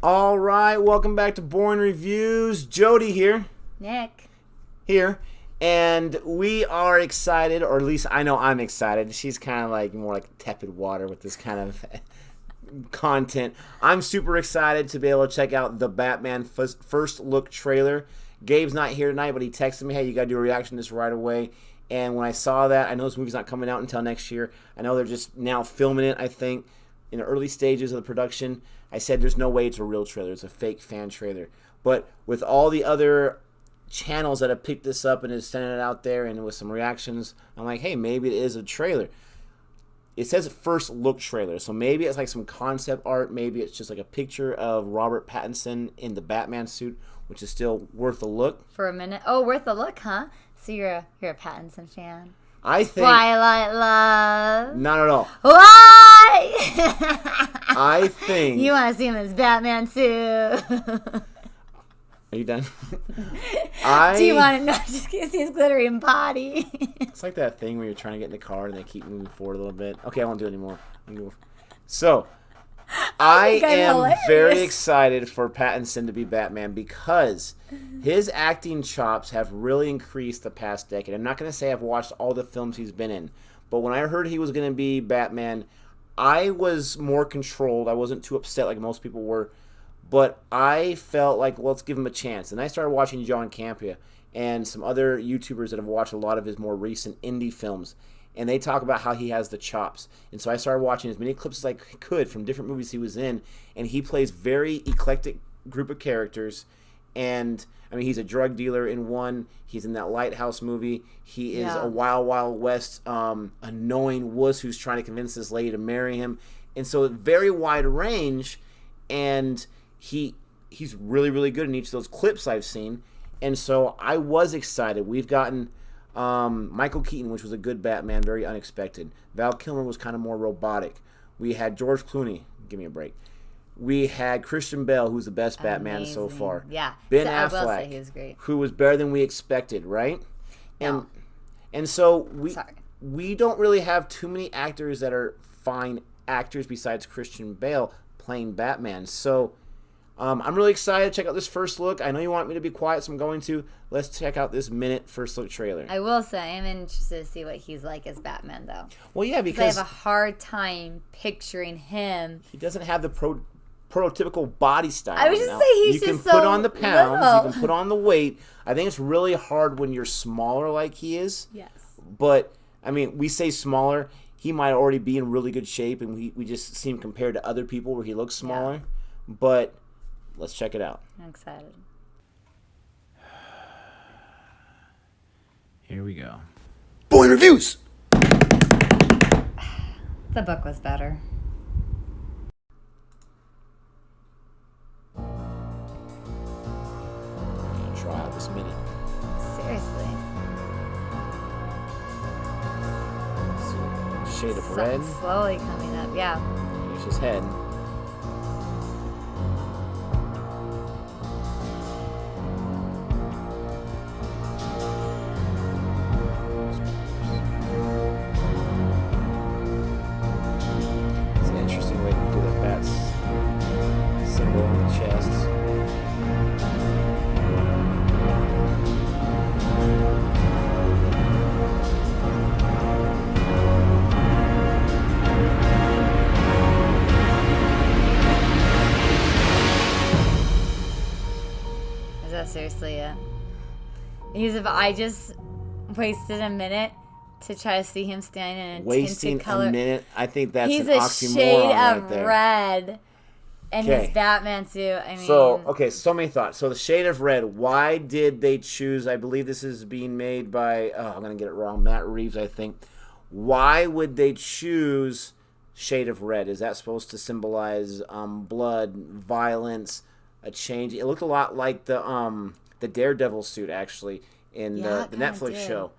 All right, welcome back to Boring Reviews. Jody here. Nick. Here. And we are excited, or at least I know I'm excited. She's kind of like more like tepid water with this kind of content. I'm super excited to be able to check out the Batman first look trailer. Gabe's not here tonight, but he texted me, hey, you got to do a reaction to this right away. And when I saw that, I know this movie's not coming out until next year. I know they're just now filming it, I think, in the early stages of the production. I said there's no way it's a real trailer. It's a fake fan trailer. But with all the other channels that have picked this up and is sending it out there and with some reactions, I'm like, hey, maybe it is a trailer. It says first look trailer, so maybe it's like some concept art. Maybe it's just like a picture of Robert Pattinson in the Batman suit, which is still worth a look. For a minute. Oh, worth a look, huh? So you're a Pattinson fan. I think Twilight love. not at all. Why? I think You want to see him as Batman too. Are you done? Do you want to know? Just see his glittering body. It's like that thing where you're trying to get in the car and they keep moving forward a little bit. Okay, I won't do it anymore. So, I am hilarious. very excited for Pattinson to be Batman because his acting chops have really increased the past decade. I'm not going to say I've watched all the films he's been in, but when I heard he was going to be Batman, I was more controlled. I wasn't too upset like most people were. But I felt like, well, let's give him a chance. And I started watching John Campea and some other YouTubers that have watched a lot of his more recent indie films. And they talk about how he has the chops. And so I started watching as many clips as I could from different movies he was in. And he plays very eclectic group of characters. And, I mean, he's a drug dealer in one. He's in that Lighthouse movie. He is a Wild Wild West annoying wuss who's trying to convince this lady to marry him. And so very wide range. And he's really, really good in each of those clips I've seen. And so I was excited. We've gotten Michael Keaton, which was a good Batman, very unexpected. Val Kilmer was kind of more robotic. We had George Clooney. Give me a break. We had Christian Bale, who's the best Batman so far. Yeah. Ben I Affleck, will say he was great. who was better than we expected, right? No. And so Sorry. we don't really have too many actors that are fine actors besides Christian Bale playing Batman. So I'm really excited to check out this first look. I know you want me to be quiet, so I'm going to. Let's check out this minute first look trailer. I will say I'm interested to see what he's like as Batman, though. Well, yeah, because I have a hard time picturing him. he doesn't have the prototypical body style. I was just saying he's you just can put so on the pounds, little. you can put on the weight. I think it's really hard when you're smaller like he is. Yes. But I mean, we say smaller. He might already be in really good shape, and we just see him compared to other people where he looks smaller. Yeah. But let's check it out. I'm excited. Here we go. Boring Reviews! The book was better. Try out this minute. Seriously. Shade of red. Slowly coming up, yeah. Here's his head. It's an interesting way to do that bat's symbol on the chest. Is that seriously it? Because if I just wasted a minute to try to see him standing in a Wasting tinted color, a minute, I think that's he's an a oxymoron shade right of there. red in his Okay. Batman suit. I mean, So many thoughts. So the shade of red, why did they choose, I believe this is being made by, I'm going to get it wrong, Matt Reeves, I think. Why would they choose shade of red? Is that supposed to symbolize blood, violence, a change? It looked a lot like the Daredevil suit, actually, in the Netflix show.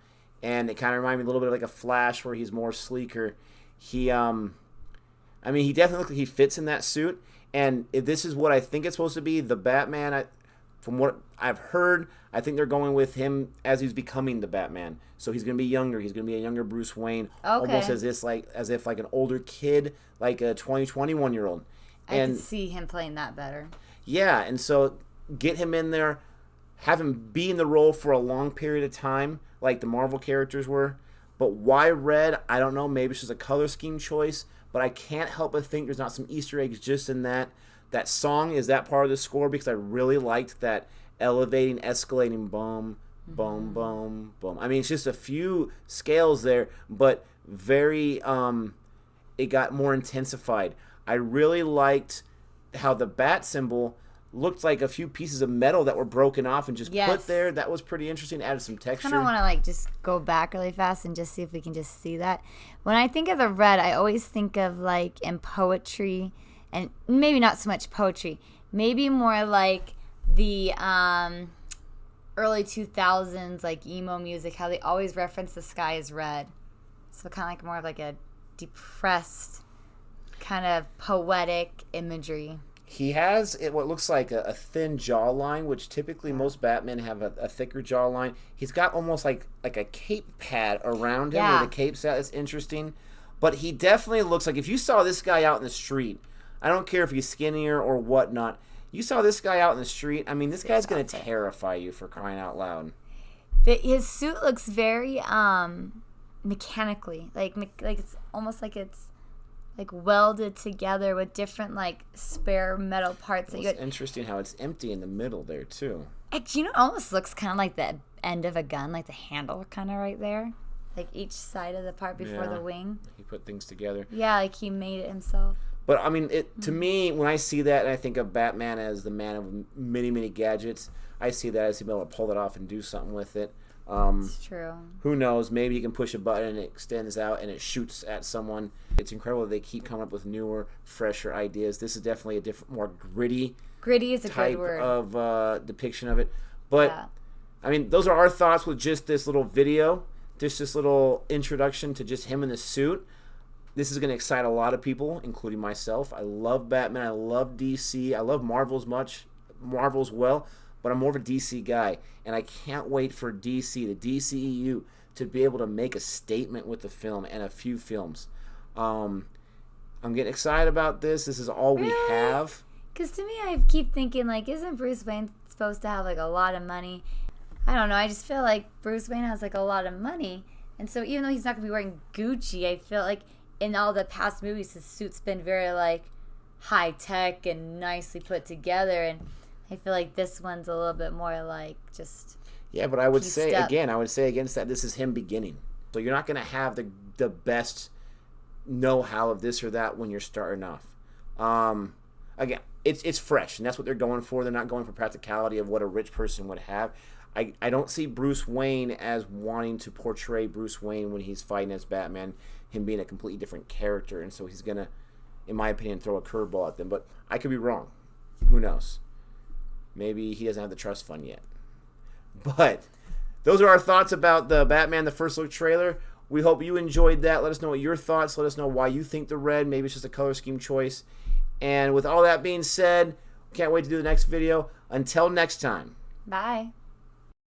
And it kind of reminded me a little bit of like a Flash where he's more sleeker. He definitely looks like he fits in that suit. And if this is what I think it's supposed to be, the Batman, from what I've heard, I think they're going with him as he's becoming the Batman. So he's going to be younger. He's going to be a younger Bruce Wayne, almost as if like an older kid, like a 21-year-old. I can see him playing that better. Yeah, and so get him in there, have him be in the role for a long period of time, like the Marvel characters were. But why red? I don't know. Maybe it's just a color scheme choice. But I can't help but think there's not some Easter eggs just in that. That song is that part of the score because I really liked that elevating, escalating boom, boom, boom, boom. I mean, it's just a few scales there, but very, it got more intensified. I really liked how the bat symbol looked like a few pieces of metal that were broken off and just put there. That was pretty interesting. Added some texture. I kind of want to like just go back really fast and just see if we can just see that. When I think of the red, I always think of like in poetry, and maybe not so much poetry, maybe more like the early 2000s like emo music, how they always reference the sky as red. So kind of like more of like a depressed kind of poetic imagery. He has what looks like a thin jawline, which typically most Batmen have a thicker jawline. He's got almost like a cape pad around him where the cape's at. It's interesting. But he definitely looks like, if you saw this guy out in the street, I don't care if he's skinnier or whatnot, you saw this guy out in the street, I mean, this guy's going to terrify you, for crying out loud. His suit looks very mechanically. Like it's almost like it's like welded together with different like spare metal parts. It's interesting how it's empty in the middle there too. It almost looks kind of like the end of a gun, like the handle kind of right there, like each side of the part before the wing. He put things together. Yeah, like he made it himself. But I mean, to me, when I see that and I think of Batman as the man of many, many gadgets, I see that as he'll be able to pull it off and do something with it. It's true. Who knows? Maybe you can push a button and it extends out and it shoots at someone. It's incredible that they keep coming up with newer, fresher ideas. This is definitely a different, more gritty. Gritty is a type good word. Of depiction of it. But I mean, those are our thoughts with just this little video, just this little introduction to just him in the suit. This is going to excite a lot of people, including myself. I love Batman. I love DC. I love Marvel as well. But I'm more of a DC guy, and I can't wait for DC, the DCEU, to be able to make a statement with the film and a few films. I'm getting excited about this. This is all we have. Because to me, I keep thinking, like, isn't Bruce Wayne supposed to have, like, a lot of money? I don't know. I just feel like Bruce Wayne has, like, a lot of money. And so even though he's not going to be wearing Gucci, I feel like in all the past movies, his suit's been very, like, high-tech and nicely put together. And I feel like this one's a little bit more like just... Yeah, but I would say against that, this is him beginning. So you're not going to have the best know-how of this or that when you're starting off. Again, it's fresh, and that's what they're going for. They're not going for practicality of what a rich person would have. I don't see Bruce Wayne as wanting to portray Bruce Wayne when he's fighting as Batman, him being a completely different character, and so he's going to, in my opinion, throw a curveball at them. But I could be wrong. Who knows? Maybe he doesn't have the trust fund yet. But those are our thoughts about the Batman the First Look trailer. We hope you enjoyed that. Let us know what your thoughts. Let us know why you think the red. Maybe it's just a color scheme choice. And with all that being said, can't wait to do the next video. Until next time. Bye.